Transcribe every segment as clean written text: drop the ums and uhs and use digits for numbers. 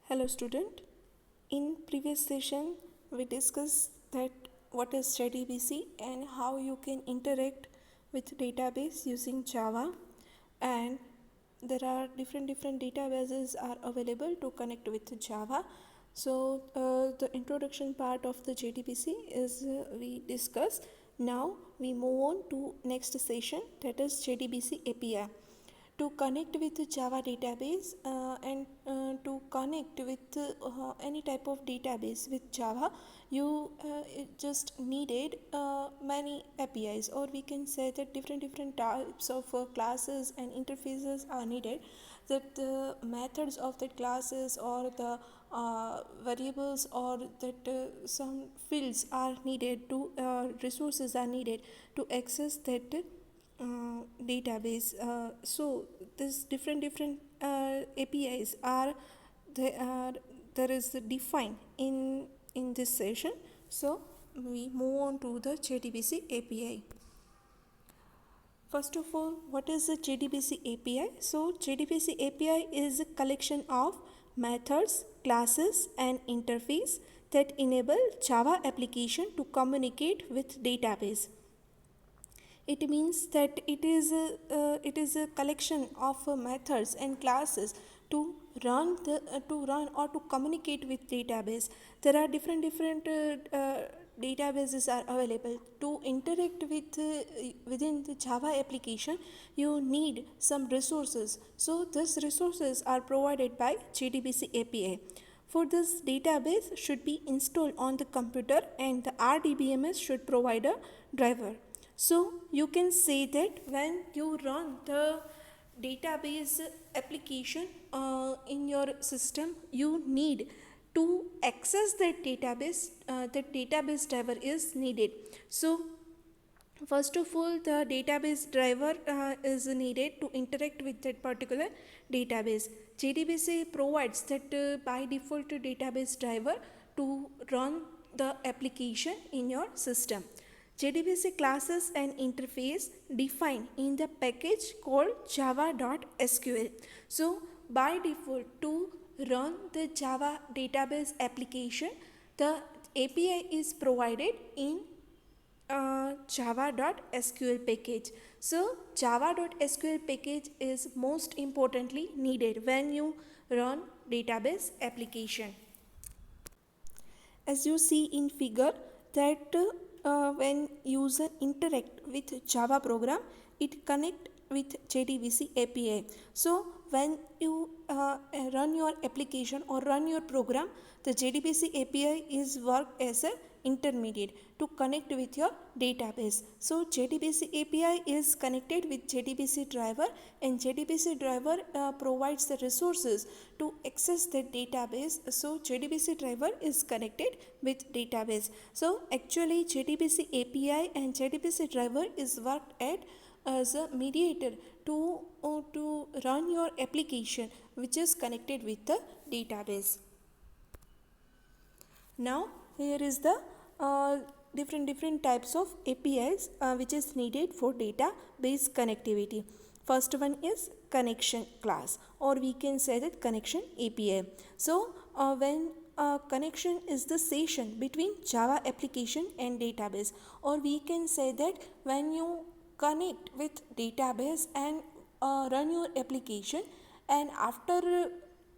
Hello student. In previous session we discussed that what is JDBC and how you can interact with database using Java, and there are different databases are available to connect with Java. So the introduction part of the JDBC is we discuss. Now we move on to next session, that is JDBC API. To connect with the Java database and to connect with any type of database with Java, you just needed many APIs, or we can say that different types of classes and interfaces are needed, that the methods of the classes or the variables or that some fields are needed to resources are needed to access that database. So this different APIs are there is defined in this session. So we move on to the JDBC API. First of all, what is the JDBC API? So JDBC API is a collection of methods, classes and interface that enable Java application to communicate with database. It means that it is a collection of methods and classes to run or to communicate with database. There are different databases are available. To interact with within the Java application, you need some resources. So these resources are provided by JDBC API. For this, database should be installed on the computer and the RDBMS should provide a driver. So you can say that when you run the database application in your system, you need to access that database driver is needed. So first of all, the database driver is needed to interact with that particular database. JDBC provides that by default database driver to run the application in your system. JDBC classes and interface defined in the package called java.sql. So by default, to run the Java database application, the API is provided in java.sql package. So java.sql package is most importantly needed when you run database application. As you see in figure that when user interact with Java program, it connect with JDBC API. So when you run your application or run your program, the JDBC API is work as a intermediate to connect with your database. So JDBC API is connected with JDBC driver, and JDBC driver provides the resources to access the database. So JDBC driver is connected with database. So actually JDBC API and JDBC driver is worked at as a mediator to run your application which is connected with the database. Now here is the different types of APIs which is needed for database connectivity. First one is connection class, or we can say that connection API. So when connection is the session between Java application and database, or we can say that when you connect with database and run your application, and after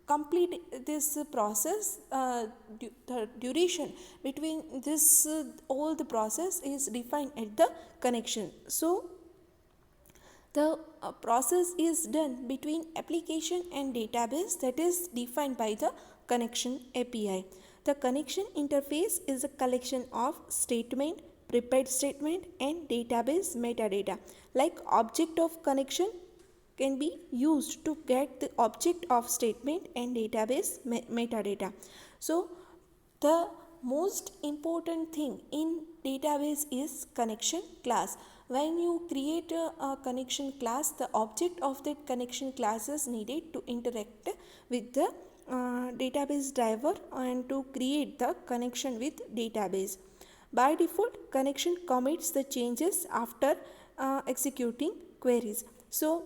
complete this process, the duration between this all the process is defined at the connection. So the process is done between application and database, that is defined by the connection API. The connection interface is a collection of statement, prepared statement and database metadata. Like object of connection can be used to get the object of statement and database metadata. So the most important thing in database is connection class. When you create a connection class, the object of that connection class is needed to interact with the database driver and to create the connection with database. By default, connection commits the changes after executing queries. So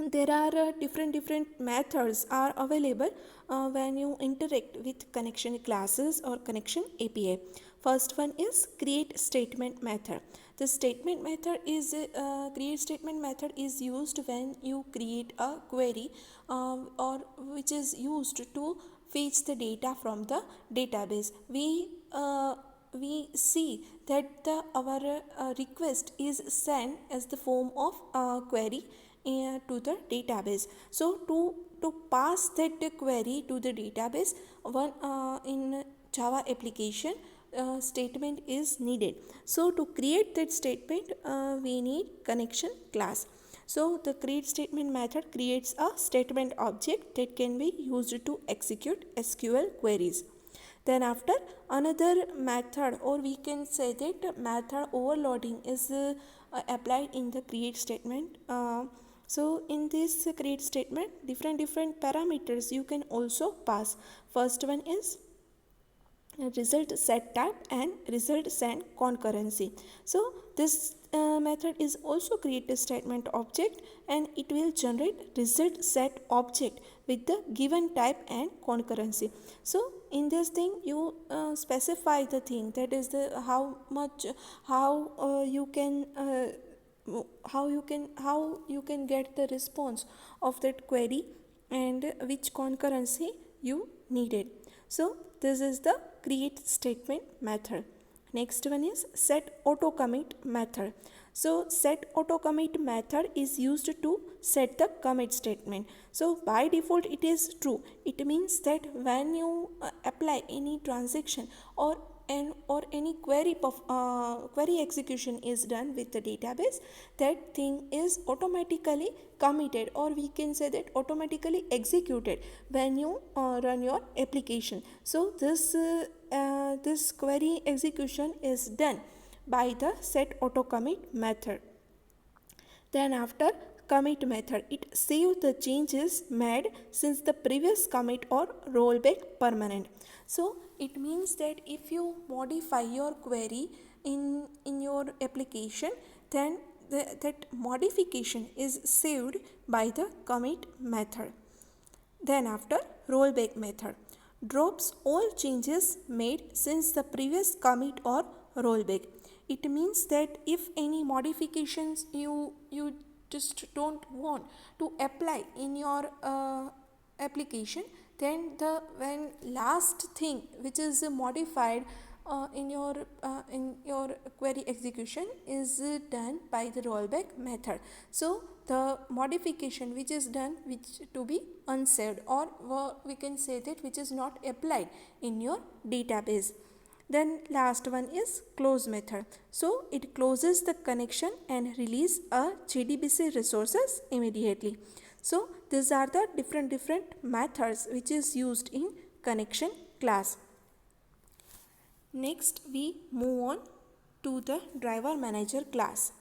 there are different methods are available when you interact with connection classes or connection API. First one is create statement method. The statement method is create statement method is used when you create a query or which is used to fetch the data from the database. We see that our request is sent as the form of query to the database. So to pass that query to the database, one in Java application statement is needed. So to create that statement we need connection class. So the create statement method creates a statement object that can be used to execute SQL queries. Then after, another method, or we can say that method overloading is applied in the create statement. So in this create statement, different parameters you can also pass. First one is result set type and result send concurrency. So this method is also create a statement object, and it will generate result set object with the given type and concurrency. So in this thing you specify the thing, that is the how much how you can how you can get the response of that query and which concurrency you needed. So this is the create statement method. Next one is set auto commit method. So set auto commit method is used to set the commit statement. So by default it is true. It means that when you apply any transaction or any query execution is done with the database, that thing is automatically committed, or we can say that automatically executed when you run your application. So this query execution is done by the set auto commit method. Then after, commit method, it saves the changes made since the previous commit or rollback permanent. So it means that if you modify your query in your application, then that modification is saved by the commit method. Then after, rollback method drops all changes made since the previous commit or rollback. It means that if any modifications you just don't want to apply in your application, then the when last thing which is modified in your query execution is done by the rollback method. So the modification which is done which to be unsaved, or we can say that which is not applied in your database. Then last one is close method. So it closes the connection and release a JDBC resources immediately. So these are the different methods which is used in connection class. Next we move on to the driver manager class.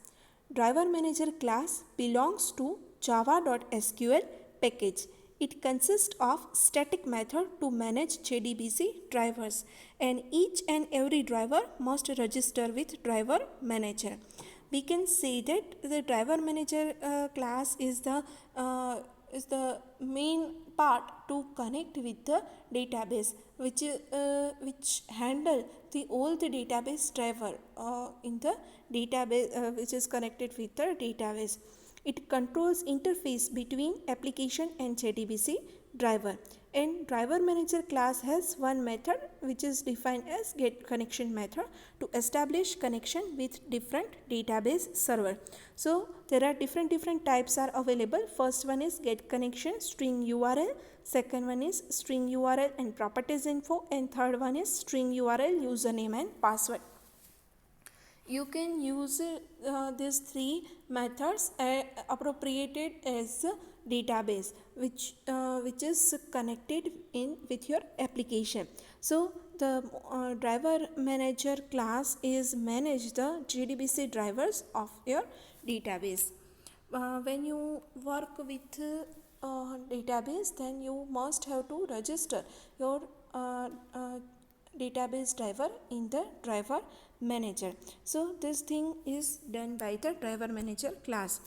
Driver manager class belongs to java.sql package. It consists of static method to manage JDBC drivers, and each and every driver must register with driver manager. We can say that the driver manager class is the main part to connect with the database, which handle all the database driver in the database which is connected with the database. It controls interface between application and JDBC driver. And driver manager class has one method which is defined as get connection method to establish connection with different database server. So there are different types are available. First one is get connection string URL, second one is string URL and properties info, and third one is string URL username and password. You can use these three methods appropriated as a database which is connected in with your application. So the driver manager class is manage the JDBC drivers of your database. When you work with database, then you must have to register your database driver in the driver manager. So this thing is done by the driver manager class.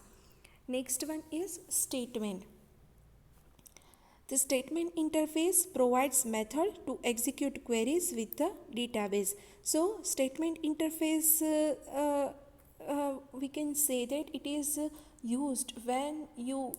Next one is statement. The statement interface provides method to execute queries with the database. So statement interface, we can say that it is used when you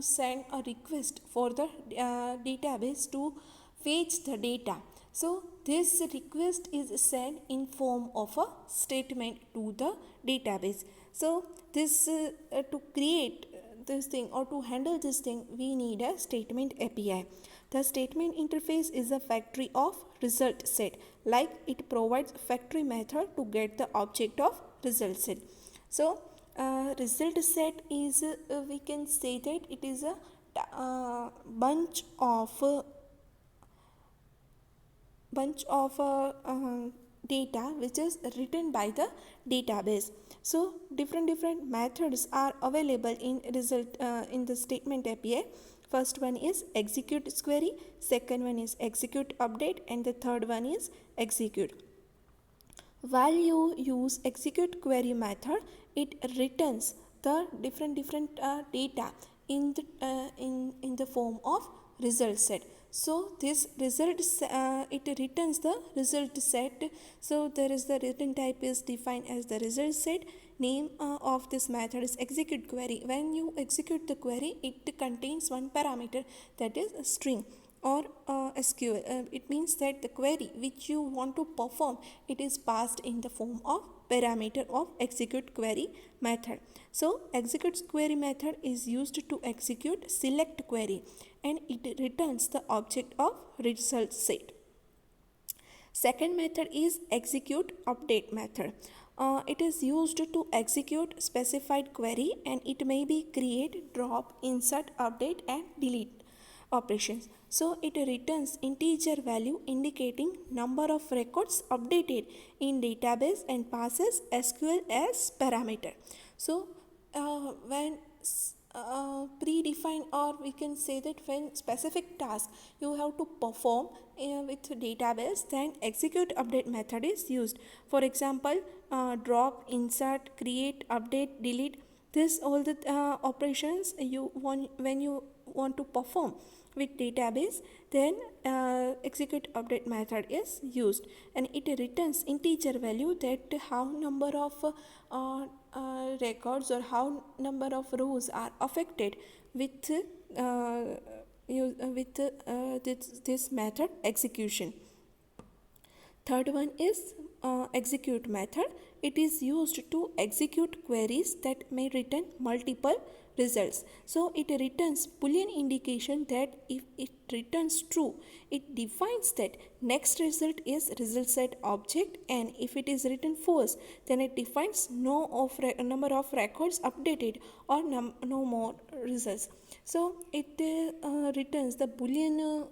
send a request for the database to fetch the data. So this request is sent in form of a statement to the database. So this to create this thing or to handle this thing, we need a statement API. The statement interface is a factory of result set, like it provides factory method to get the object of result set. So result set is we can say that it is a bunch of data which is written by the database. So different methods are available in result in the statement API. First one is execute query, second one is execute update, and the third one is execute. While you use execute query method, it returns the different data in the form of result set. So this result it returns the result set. So there is the return type is defined as the result set. Name of this method is execute query. When you execute the query, it contains one parameter, that is a string or SQL. It means that the query which you want to perform, it is passed in the form of parameter of execute query method. So execute query method is used to execute select query, and it returns the object of result set. Second method is execute update method. It is used to execute specified query, and it may be create, drop, insert, update, and delete operations. So it returns integer value indicating number of records updated in database and passes SQL as parameter. So when predefined, or we can say that when specific task you have to perform with database, then execute update method is used. For example, drop, insert, create, update, delete, this all the operations you want when you want to perform with database, then execute update method is used, and it returns integer value, that how number of records or how number of rows are affected with this method execution. Third one is execute method. It is used to execute queries that may return multiple results. So it returns Boolean indication that if it returns true, it defines that next result is result set object, and if it is written false, then it defines no of number of records updated or no more results. So it returns the Boolean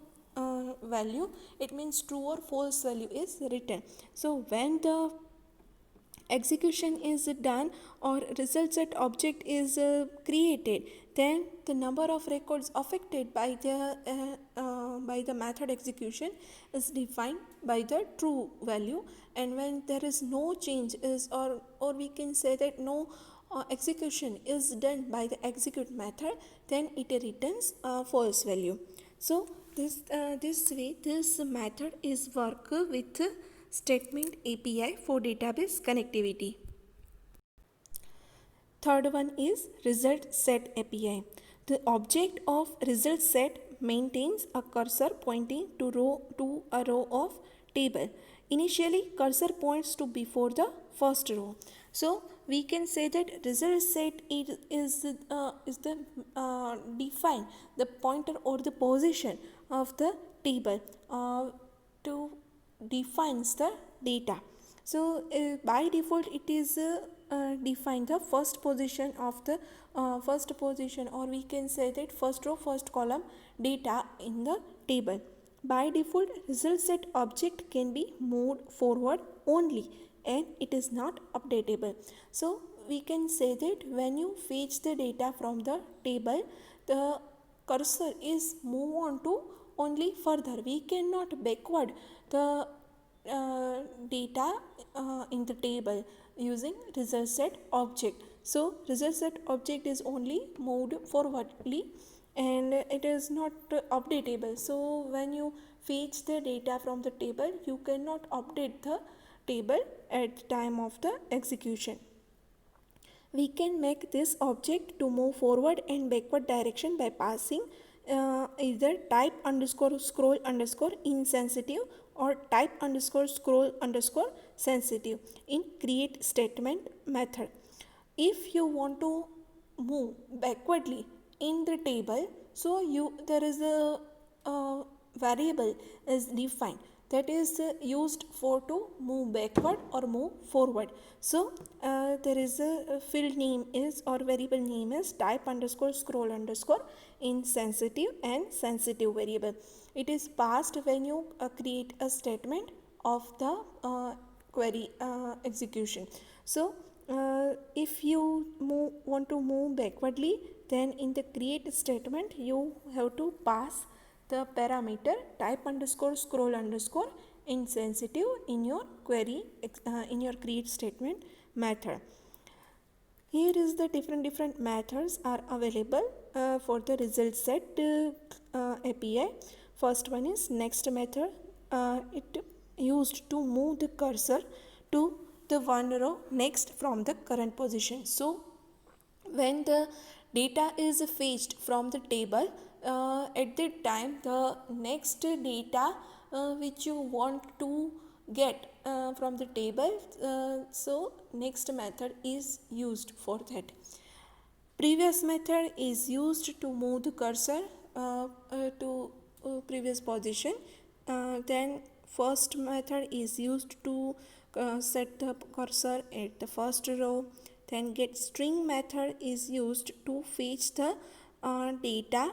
value, it means true or false value is written. So when the execution is done or result set object is created, then the number of records affected by the method execution is defined by the true value, and when there is no change is or we can say that no execution is done by the execute method, then it returns false value. So this way this method is work with statement API for database connectivity. Third one is result set API. The object of result set maintains a cursor pointing to a row of table. Initially, cursor points to before the first row. So we can say that result set is the define the pointer or the position of the table to defines the data. So by default it is define the first position of the first position, or we can say that first row first column data in the table. By default result set object can be moved forward only, and it is not updatable. So we can say that when you fetch the data from the table, the cursor is move on to only further. We cannot backward the data in the table using result set object. So result set object is only moved forwardly and it is not updatable. So when you fetch the data from the table, you cannot update the table at the time of the execution. We can make this object to move forward and backward direction by passing either type underscore scroll underscore insensitive or type underscore scroll underscore sensitive in create statement method. If you want to move backwardly in the table, so there is a variable is defined that is used for to move backward or move forward. So there is a field name is or variable name is type underscore scroll underscore insensitive and sensitive variable. It is passed when you create a statement of the query execution. So if you want to move backwardly, then in the create statement you have to pass the parameter type underscore scroll underscore insensitive in your query in your create statement method. Here is the different methods are available for the result set API. First one is next method. It used to move the cursor to the one row next from the current position. So when the data is fetched from the table, at that time the next data which you want to get from the table, so next method is used for that. Previous method is used to move the cursor to previous position. Then first method is used to set the cursor at the first row. Then get string method is used to fetch the data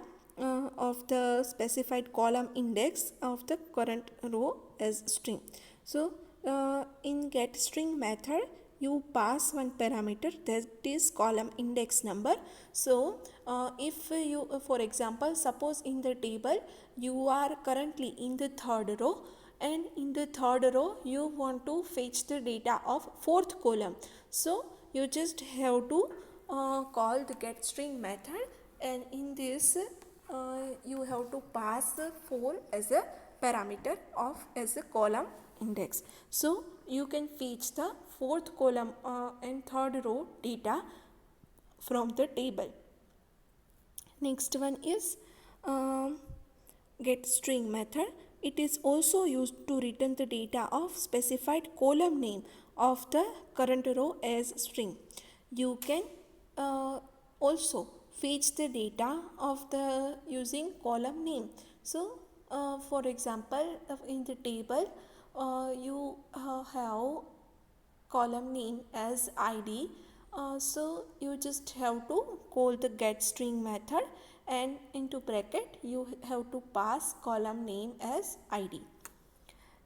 of the specified column index of the current row as string. So in get string method you pass one parameter that is column index number. So if you for example, suppose in the table you are currently in the third row and in the third row you want to fetch the data of fourth column. So you just have to call the get string method, and in this you have to pass 4 as a parameter of as a column index. So you can fetch the fourth column and third row data from the table. Next one is get string method. It is also used to return the data of specified column name of the current row as string. You can also fetch the data of the using column name. So for example, in the table you have column name as id. So you just have to call the get string method and into bracket you have to pass column name as id.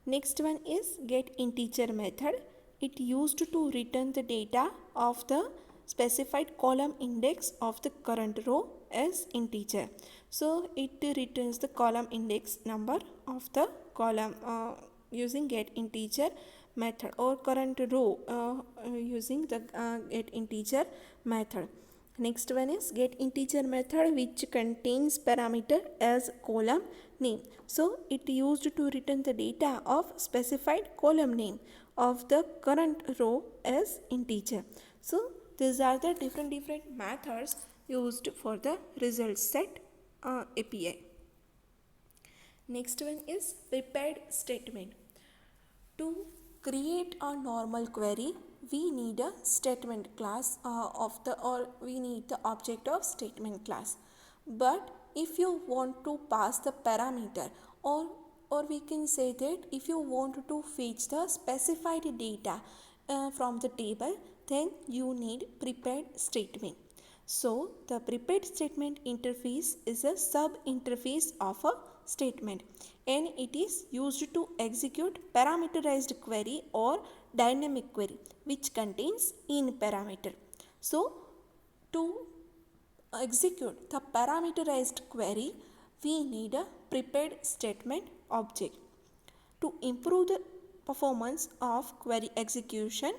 Next one is get integer method. It used to return the data of the specified column index of the current row as integer. So it returns the column index number of the column using get integer method, or current row using the get integer method. Next one is get integer method, which contains parameter as column name. So it used to return the data of specified column name of the current row as integer. So these are the different methods used for the result set API. Next one is prepared statement. To create a normal query, we need a statement class we need the object of statement class. But if you want to pass the parameter, or we can say that if you want to fetch the specified data from the table, then you need prepared statement. So the prepared statement interface is a sub interface of a statement, and it is used to execute parameterized query or dynamic query which contains in parameter. So to execute the parameterized query, we need a prepared statement object. To improve the performance of query execution,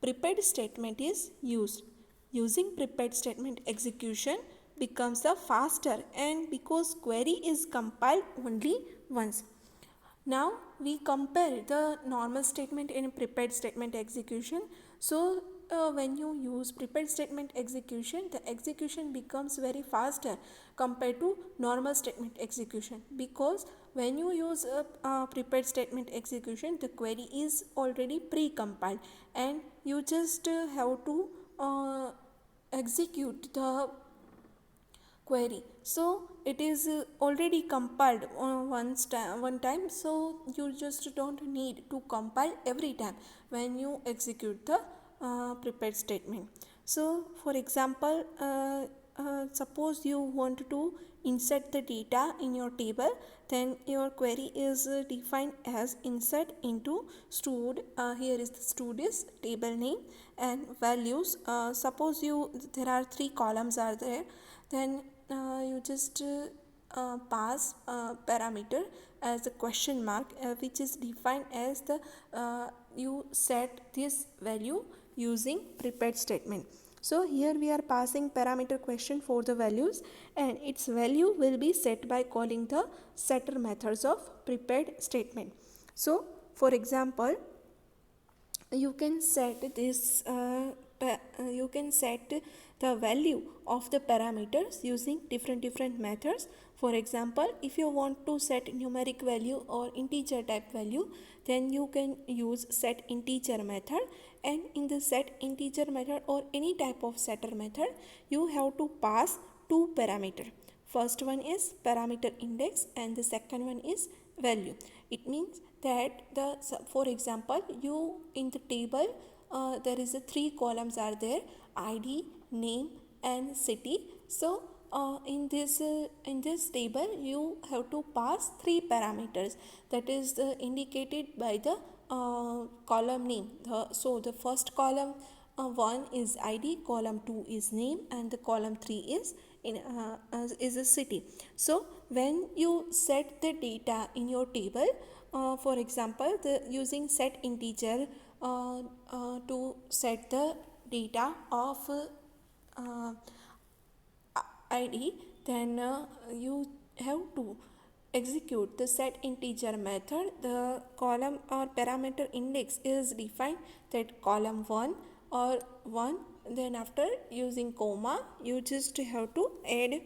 prepared statement is used. Using prepared statement execution becomes the faster, and because query is compiled only once. Now we compare the normal statement and prepared statement execution. So when you use prepared statement execution, the execution becomes very faster compared to normal statement execution, because when you use a prepared statement execution, the query is already pre-compiled and you just have to execute the query. So it is already compiled one time, so you just don't need to compile every time when you execute the prepared statement. So for example, suppose you want to insert the data in your table, then your query is defined as insert into stud. Here is the stud is table name and values. Suppose there are 3 columns are there, then you just pass parameter as a question mark, which is defined as the you set this value using prepared statement. So here we are passing parameter question for the values, and its value will be set by calling the setter methods of prepared statement. So for example, you can set this you can set the value of the parameters using different methods. For example, if you want to set numeric value or integer type value, then you can use set integer method, and in the set integer method or any type of setter method, you have to pass 2 parameter. First one is parameter index and the second one is value. It means that for example, you in the table there is a 3 columns are there: id, name and city. So in this table you have to pass 3 parameters, that is indicated by the column name. So the first column 1 is id, column 2 is name and the column 3 is a city. So when you set the data in your table, for example, using set integer to set the data of id, then you have to execute the set integer method. The column or parameter index is defined that column 1 or 1, then after using comma you just have to add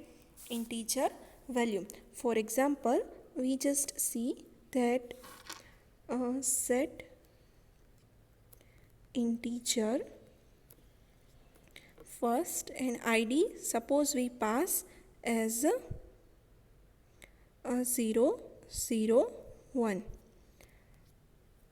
integer value. For example, we just see that set integer first and id, suppose we pass as 0 0 1.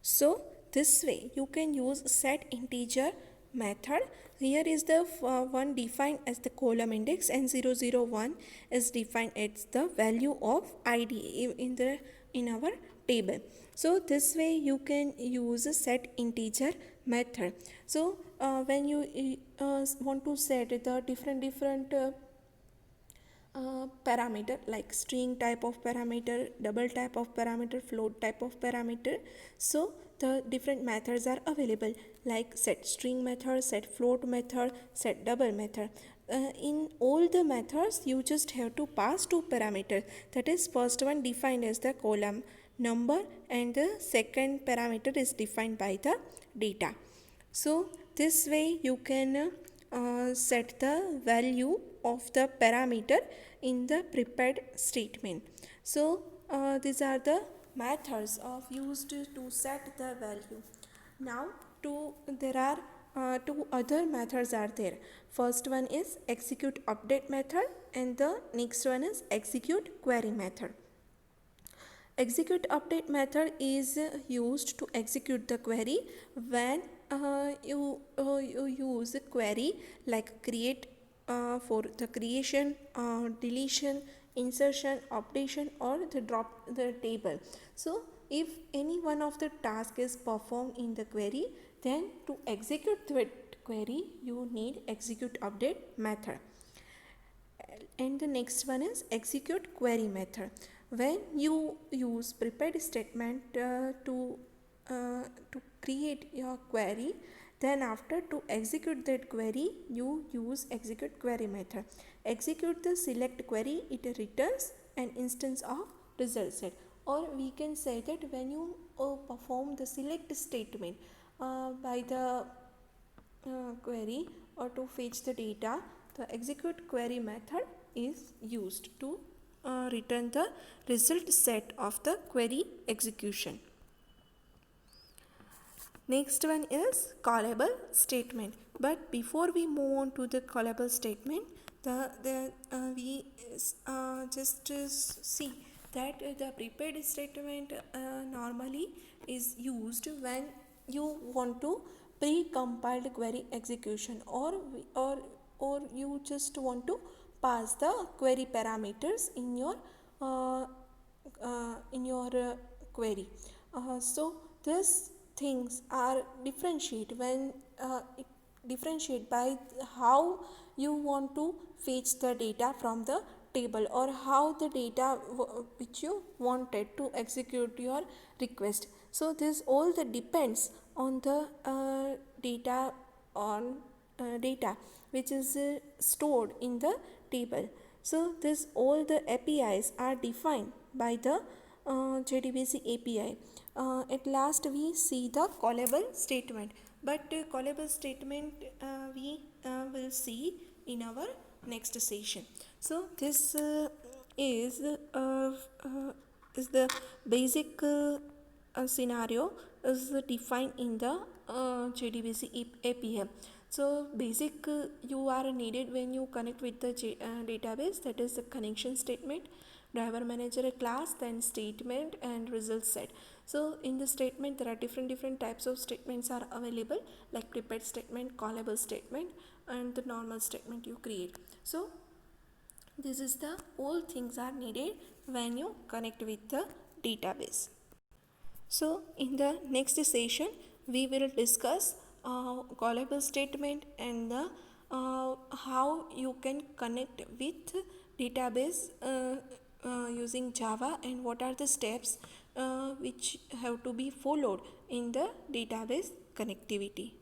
So this way you can use set integer method. Here is the one defined as the column index, and 001 is defined as the value of id in our table. So this way you can use a set integer method. So when you want to set the different parameter like string type of parameter, double type of parameter, float type of parameter, so the different methods are available like set string method, set float method, set double method. In all the methods you just have to pass 2 parameters, that is first one defined as the column number and the second parameter is defined by the data. So this way you can set the value of the parameter in the prepared statement. So these are the methods of used to set the value. Now there are 2 other methods are there. First one is execute update method and the next one is execute query method. Execute update method is used to execute the query when you use a query like create for the creation, deletion, insertion, updation or the drop the table. So if any one of the task is performed in the query, then to execute the query you need execute update method. And the next one is execute query method. When you use prepared statement to create your query, Then after, to execute that query, you use execute query method. Execute the select query, it returns an instance of result set. Or we can say that when you perform the select statement by the query or to fetch the data, the execute query method is used to return the result set of the query execution. Next one is callable statement. But before we move on to the callable statement, we just see that the prepared statement normally is used when you want to pre-compiled query execution, or you just want to pass the query parameters in your query. So these things are differentiate when differentiate by how you want to fetch the data from the table, or how the data which you wanted to execute your request. So this all the depends on the data which is stored in the table. So this all the APIs are defined by the JDBC API. At last we see the callable statement, but callable statement we will see in our next session. So this is the basic scenario is defined in the JDBC API. So basic you are needed when you connect with the database, that is the connection statement, driver manager class, then statement and result set. So in the statement there are different types of statements are available, like prepared statement, callable statement, and the normal statement you create. So this is the all things are needed when you connect with the database. So in the next session we will discuss callable statement and the how you can connect with database using Java, and what are the steps which have to be followed in the database connectivity.